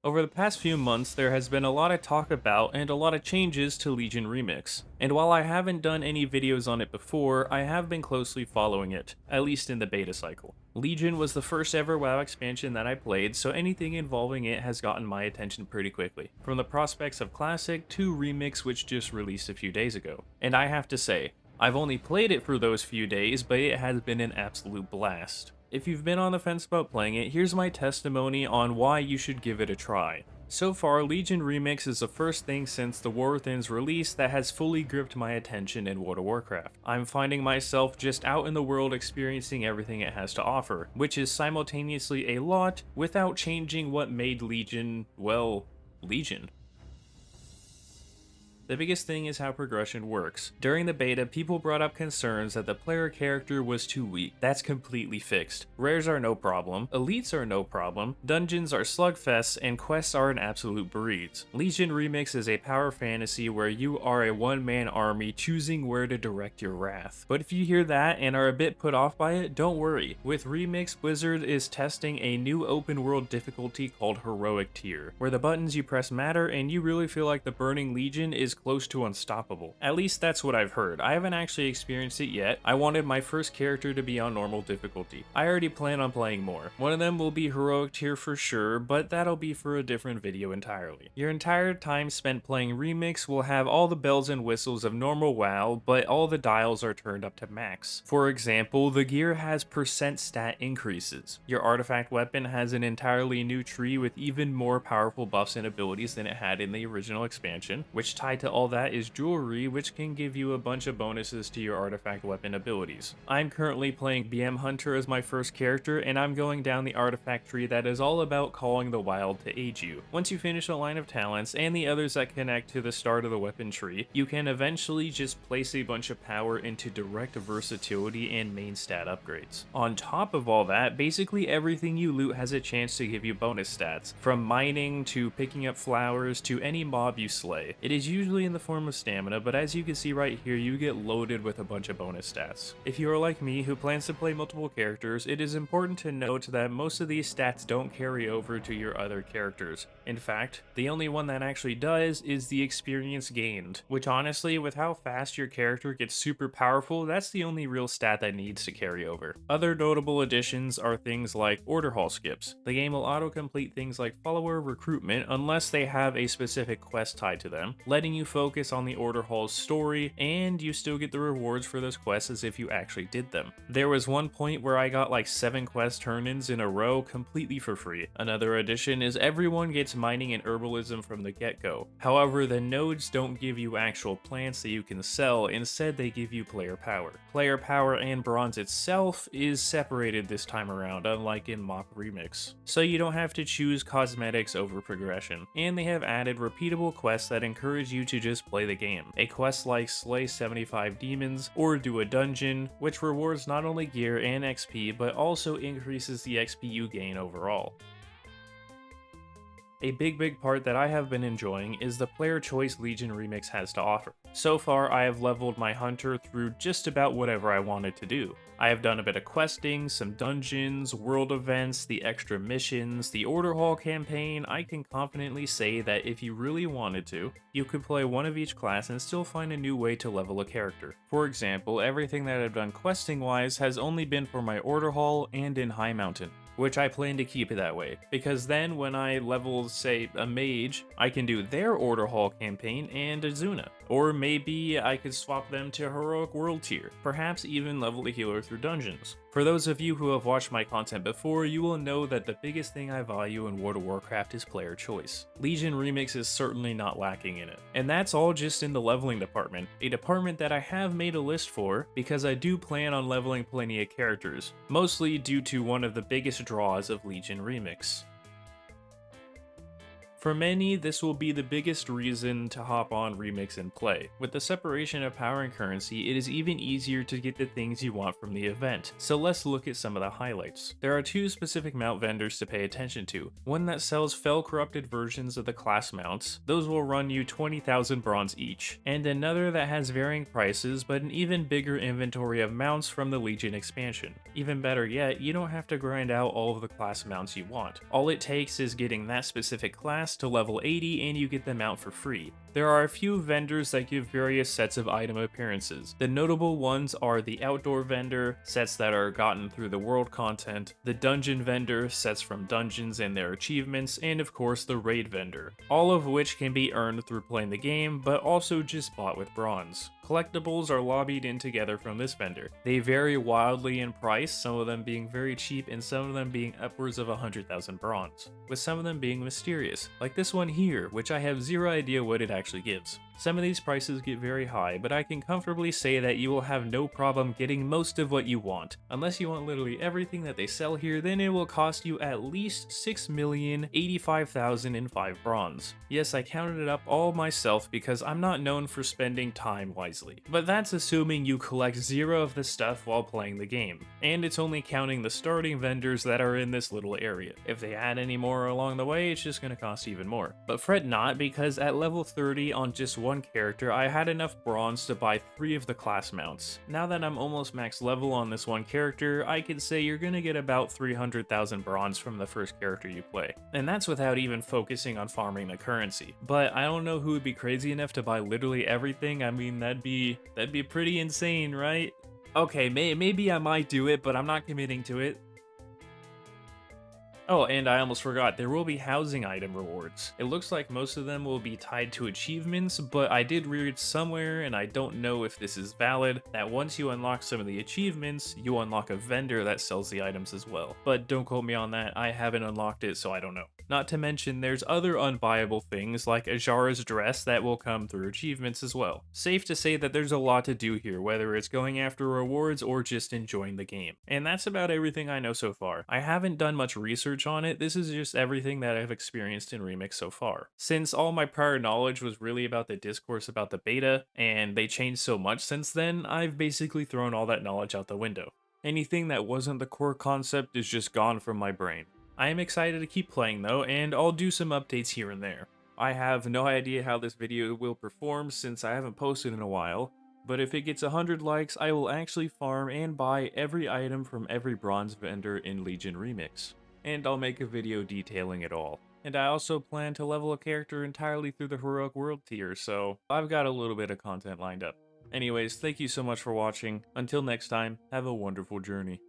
Over the past few months, there has been a lot of talk about and a lot of changes to Legion Remix. And while I haven't done any videos on it before, I have been closely following it, at least in the beta cycle. Legion was the first ever WoW expansion that I played, so anything involving it has gotten my attention pretty quickly. From the prospects of Classic to Remix, which just released a few days ago. And I have to say, I've only played it for those few days, but it has been an absolute blast. If you've been on the fence about playing it, here's my testimony on why you should give it a try. So far, Legion Remix is the first thing since the War Within's release that has fully gripped my attention in World of Warcraft. I'm finding myself just out in the world experiencing everything it has to offer, which is simultaneously a lot without changing what made Legion, well, Legion. The biggest thing is how progression works. During the beta, people brought up concerns that the player character was too weak. That's completely fixed. Rares are no problem, elites are no problem, dungeons are slugfests, and quests are an absolute breeze. Legion Remix is a power fantasy where you are a one-man army choosing where to direct your wrath. But if you hear that and are a bit put off by it, don't worry. With Remix, Blizzard is testing a new open world difficulty called Heroic Tier, where the buttons you press matter and you really feel like the Burning Legion is close to unstoppable. At least that's what I've heard. I haven't actually experienced it yet. I wanted my first character to be on normal difficulty. I already plan on playing more. One of them will be Heroic Tier for sure, but that'll be for a different video entirely. Your entire time spent playing Remix will have all the bells and whistles of normal WoW, but all the dials are turned up to max. For example, the gear has percent stat increases. Your artifact weapon has an entirely new tree with even more powerful buffs and abilities than it had in the original expansion, which tied to all that is jewelry, which can give you a bunch of bonuses to your artifact weapon abilities. I'm currently playing BM Hunter as my first character, and I'm going down the artifact tree that is all about calling the wild to aid you. Once you finish a line of talents and the others that connect to the start of the weapon tree, you can eventually just place a bunch of power into direct versatility and main stat upgrades. On top of all that, basically everything you loot has a chance to give you bonus stats, from mining to picking up flowers to any mob you slay. It is usually in the form of stamina, but as you can see right here, you get loaded with a bunch of bonus stats. If you are like me, who plans to play multiple characters, it is important to note that most of these stats don't carry over to your other characters. In fact, the only one that actually does is the experience gained, which honestly, with how fast your character gets super powerful, that's the only real stat that needs to carry over. Other notable additions are things like order hall skips. The game will auto-complete things like follower recruitment unless they have a specific quest tied to them, letting you focus on the order hall's story, and you still get the rewards for those quests as if you actually did them. There was one point where I got like 7 quest turn-ins in a row completely for free. Another addition is everyone gets mining and herbalism from the get-go. However, the nodes don't give you actual plants that you can sell, instead they give you player power. Player power and bronze itself is separated this time around, unlike in Mach Remix. So you don't have to choose cosmetics over progression, and they have added repeatable quests that encourage you to just play the game. A quest like slay 75 demons or do a dungeon, which rewards not only gear and XP, but also increases the XP you gain overall. A big part that I have been enjoying is the player choice Legion Remix has to offer. So far, I have leveled my hunter through just about whatever I wanted to do. I have done a bit of questing, some dungeons, world events, the extra missions, the order hall campaign. I can confidently say that if you really wanted to, you could play one of each class and still find a new way to level a character. For example, everything that I've done questing wise has only been for my order hall and in High Mountain, which I plan to keep it that way, because then when I level, say, a mage, I can do their Order Hall campaign and a Zuna. Or maybe I could swap them to Heroic World Tier, perhaps even level a healer through dungeons. For those of you who have watched my content before, you will know that the biggest thing I value in World of Warcraft is player choice. Legion Remix is certainly not lacking in it. And that's all just in the leveling department, a department that I have made a list for because I do plan on leveling plenty of characters, mostly due to one of the biggest draws of Legion Remix. For many, this will be the biggest reason to hop on Remix and play. With the separation of power and currency, it is even easier to get the things you want from the event, so let's look at some of the highlights. There are two specific mount vendors to pay attention to. One that sells fell corrupted versions of the class mounts, those will run you 20,000 bronze each, and another that has varying prices but an even bigger inventory of mounts from the Legion expansion. Even better yet, you don't have to grind out all of the class mounts you want. All it takes is getting that specific class to level 80 and you get them out for free. There are a few vendors that give various sets of item appearances. The notable ones are the outdoor vendor, sets that are gotten through the world content, the dungeon vendor, sets from dungeons and their achievements, and of course the raid vendor, all of which can be earned through playing the game, but also just bought with bronze. Collectibles are lobbied in together from this vendor. They vary wildly in price, some of them being very cheap and some of them being upwards of 100,000 bronze, with some of them being mysterious, like this one here, which I have zero idea what it actually gives. Some of these prices get very high, but I can comfortably say that you will have no problem getting most of what you want. Unless you want literally everything that they sell here, then it will cost you at least 6,085,005 bronze. Yes, I counted it up all myself because I'm not known for spending time wisely. But that's assuming you collect zero of the stuff while playing the game. And it's only counting the starting vendors that are in this little area. If they add any more along the way, it's just gonna cost even more. But fret not, because at level 30 on just one character, I had enough bronze to buy 3 of the class mounts. Now that I'm almost max level on this one character, I could say you're gonna get about 300,000 bronze from the first character you play. And that's without even focusing on farming the currency. But I don't know who would be crazy enough to buy literally everything. I mean, that'd be pretty insane, right? Okay, maybe I might do it, but I'm not committing to it. Oh, and I almost forgot, there will be housing item rewards. It looks like most of them will be tied to achievements, but I did read somewhere, and I don't know if this is valid, that once you unlock some of the achievements, you unlock a vendor that sells the items as well. But don't quote me on that, I haven't unlocked it, so I don't know. Not to mention, there's other unbuyable things like Ajara's dress that will come through achievements as well. Safe to say that there's a lot to do here, whether it's going after rewards or just enjoying the game. And that's about everything I know so far. I haven't done much research on it, this is just everything that I've experienced in Remix so far. Since all my prior knowledge was really about the discourse about the beta, and they changed so much since then, I've basically thrown all that knowledge out the window. Anything that wasn't the core concept is just gone from my brain. I am excited to keep playing though, and I'll do some updates here and there. I have no idea how this video will perform since I haven't posted in a while, but if it gets 100 likes, I will actually farm and buy every item from every bronze vendor in Legion Remix. And I'll make a video detailing it all. And I also plan to level a character entirely through the Heroic World tier, so I've got a little bit of content lined up. Anyways, thank you so much for watching. Until next time, have a wonderful journey.